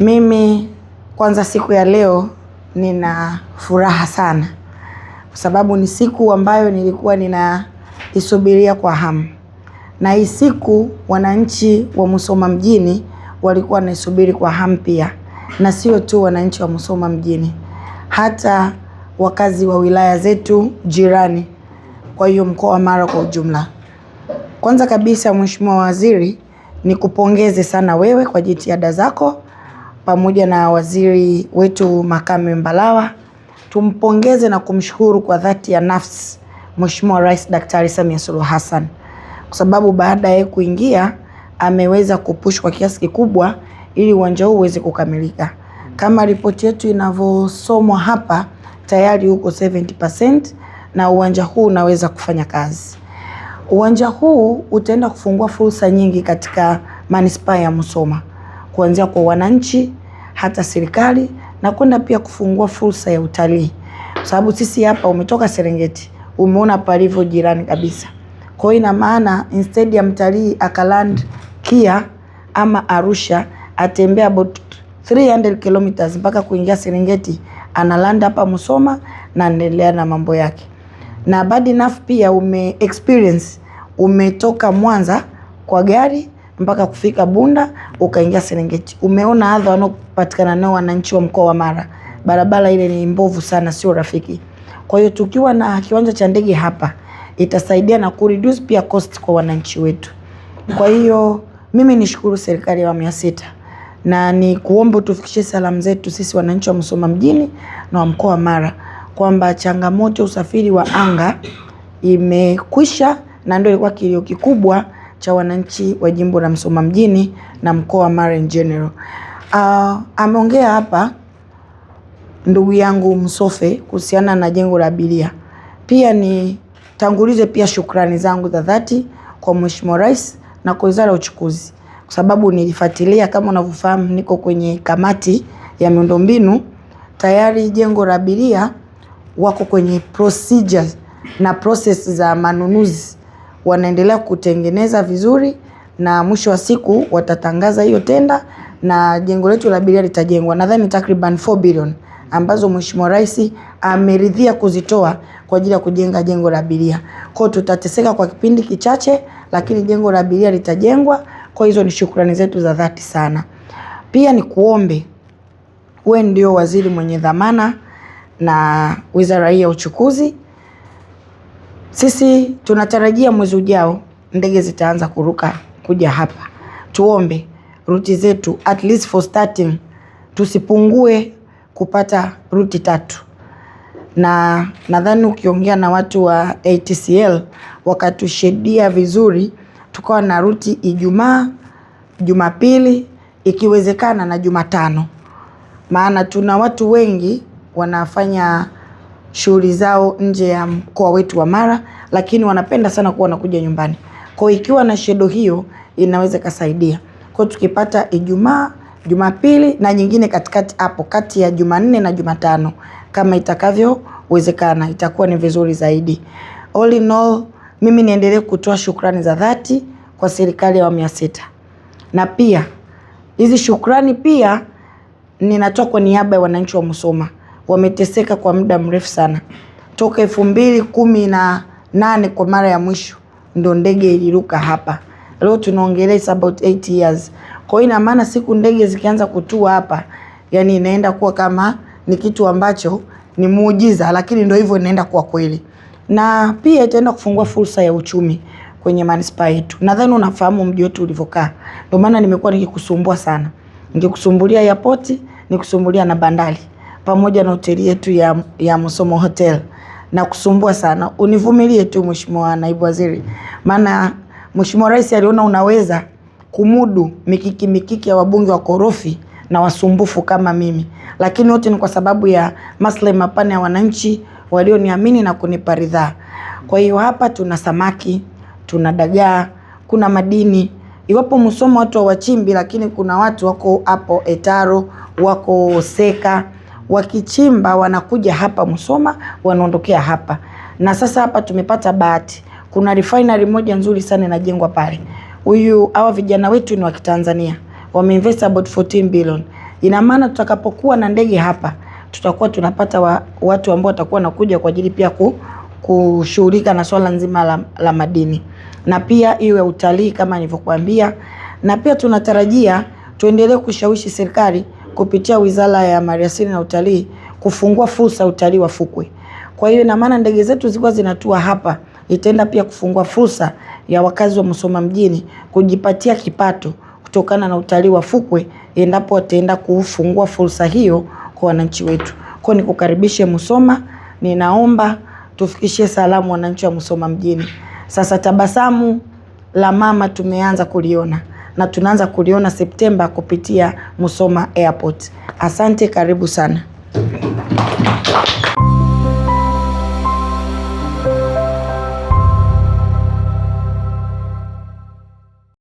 Mimi kwanza siku ya leo nina furaha sana kwa sababu ni siku ambayo nilikuwa ninaisubiria kwa hamu. Na hii siku wananchi wa Musoma mjini walikuwa wanaisubiri kwa hamu pia. Na sio tu wananchi wa Musoma mjini, hata wakazi wa wilaya zetu jirani, kwa hiyo mkoa wa Mara kwa ujumla. Kwanza kabisa Mheshimiwa Waziri, nikupongeze sana wewe kwa jitihada zako pamoja na waziri wetu Makame Mbarawa. Tumpongeze na kumshukuru kwa dhati ya nafsi Mheshimiwa Rais Daktari Samia Suluhu Hassan, kwa sababu baada ya kuingia ameweza kupush kwa kiasi kikubwa ili uwanja huu uweze kukamilika. Kama ripoti yetu inavyosomwa hapa, tayari uko 70% na uwanja huu unaweza kufanya kazi. Uwanja huu utaenda kufungua fursa nyingi katika manispaa ya Musoma, kuanzia kwa wananchi hata serikali, na kwenda pia kufungua fursa ya utalii. Kwa sababu sisi hapa, umetoka Serengeti, umeona palivyo jirani kabisa. Kwa hiyo ina maana instead ya mtalii akaland Kia ama Arusha atembea about 300 kilometers mpaka kuingia Serengeti, analand hapa Musoma na endelea na mambo yake. Na bad enough pia experience, umetoka Mwanza kwa gari mpaka kufika Bunda ukaingia Serengeti. Umeona adha wanaopatikana nao wananchi wa mkoa wa Mara. Barabara ile ni mbovu sana, sio rafiki. Kwa hiyo tukiwa na kiwanja cha ndege hapa itasaidia na kureduce pia cost kwa wananchi wetu. Kwa hiyo mimi nishukuru serikali ya awamu ya 6 na ni kuomba tufikishe salamu zetu sisi wananchi wa Musoma mjini na wa mkoa wa Mara kwamba changamoto usafiri wa anga imekwisha, na ndio ilikuwa kilio kikubwa cha wananchi wa jimbo la Musoma mjini na mkoa wa Mara in general. Ameongea hapa ndugu yangu Msofe kuhusiana na jengo la abiria. Pia ni tangulize pia shukrani zangu za dhati kwa Mheshimiwa Rais na kwa Wizara ya Uchukuzi, kwa sababu nilifuatilia, kama unavyofahamu niko kwenye kamati ya miundombinu. Tayari jengo la abiria wako kwenye procedures na process za manunuzi, wanaendelea kutengeneza vizuri, na mwisho wa siku watatangaza hiyo tenda na jengo letu la abiria litajengwa. Nadhani takriban 4 billion ambazo Mheshimiwa Rais ameridhia kuzitoa kwa ajili ya kujenga jengo la abiria. Kwa tutateseka kwa kipindi kichache, lakini jengo la abiria litajengwa. Kwa hizo ni shukrani zetu za dhati sana. Pia ni kuombe, wewe ndio waziri mwenye dhamana na Wizara ya Uchukuzi. Sisi tunatarajia mwezi ujao ndege zitaanza kuruka kuja hapa. Tuombe ruti zetu at least for starting tusipungue kupata ruti 3. Na nadhani ukiongea na watu wa ATCL wakatushedia vizuri, tukawa na ruti Ijumaa, Jumapili, ikiwezekana na Jumatano. Maana tuna watu wengi wanafanya shughuli zao nje ya mkoa wetu wa Mara, lakini wanapenda sana kuwa wanakuja nyumbani. Kwa ikiwa na shedo hiyo inaweza kusaidia. Kwa tukipata Ijumaa, Jumapili na nyingine katikati hapo kati ya Jumanne na Jumatano, kama itakavyowezekana, itakuwa ni vizuri zaidi. All in all, mimi niendelee kutoa shukrani za dhati kwa serikali ya awamu ya 6. Na pia hizi shukrani pia ninatoa kwa niaba ya wananchi wa Musoma. Wameteseka kwa muda mrefu sana. Toka 2018 kwa mara ya mwisho ndo ndege iliruka hapa. Leo tunaongelea about 8 years. Kwa hiyo ina maana siku ndege zikianza kutua hapa, yani inaenda kuwa kama ni kitu ambacho ni muujiza, lakini ndio hivyo inaenda kuwa kweli. Na pia itaenda kufungua fursa ya uchumi kwenye manispaa yetu. Nadhani unafahamu mji wetu ulivyokaa. Ndio maana nimekuwa nikikusumbua sana. Ningekusumbulia airport, nikusumbulia na bandari, pamoja na hoteli yetu ya Musoma Hotel. Na kusumbua sana. Univumilie tu Mheshimiwa Naibu Waziri. Maana Mheshimiwa Rais aliona unaweza kumudu mikiki ya wabunge wa korofi na wasumbufu kama mimi. Lakini yote ni kwa sababu ya maslahi mapana ya wananchi walioniamini na kunipa ridhaa. Kwa hiyo hapa tuna samaki, tuna dagaa, kuna madini. Iwapo Musoma watu hawachimbi, lakini kuna watu wako hapo Etaro, wako Seka, wakichimba wanakuja hapa Musoma, wanaondokea hapa. Na sasa hapa tumepata bahati. Kuna refinery moja nzuri sana inajengwa pale. Hawa vijana wetu ni wa Kitanzania. Wameinvest about 14 billion. Ina maana tutakapokuwa na ndege hapa tutakuwa tunapata watu ambao watakuwa nakuja kwa ajili pia kushughulika na swala nzima la madini, na pia iwe utalii kama nilivyokuambia. Na pia tunatarajia tuendelee kushawishi serikali kupitia Wizara ya Maliasili na Utalii kufungua fursa ya utalii wa fukwe. Kwa hiyo ina maana ndege zetu zilikuwa zinatua hapa, itaenda pia kufungua fursa ya wakazi wa Musoma mjini kujipatia kipato kutokana na utalii wa fukwe endapo wataenda kufungua fursa hiyo kwa wananchi wetu. Kwa nikukaribishe Musoma, ninaomba tufikishie salamu wananchi wa Musoma mjini. Sasa tabasamu la mama tumeanza kuliona na tunaanza kuliona Septemba kupitia Musoma Airport. Asante, karibu sana.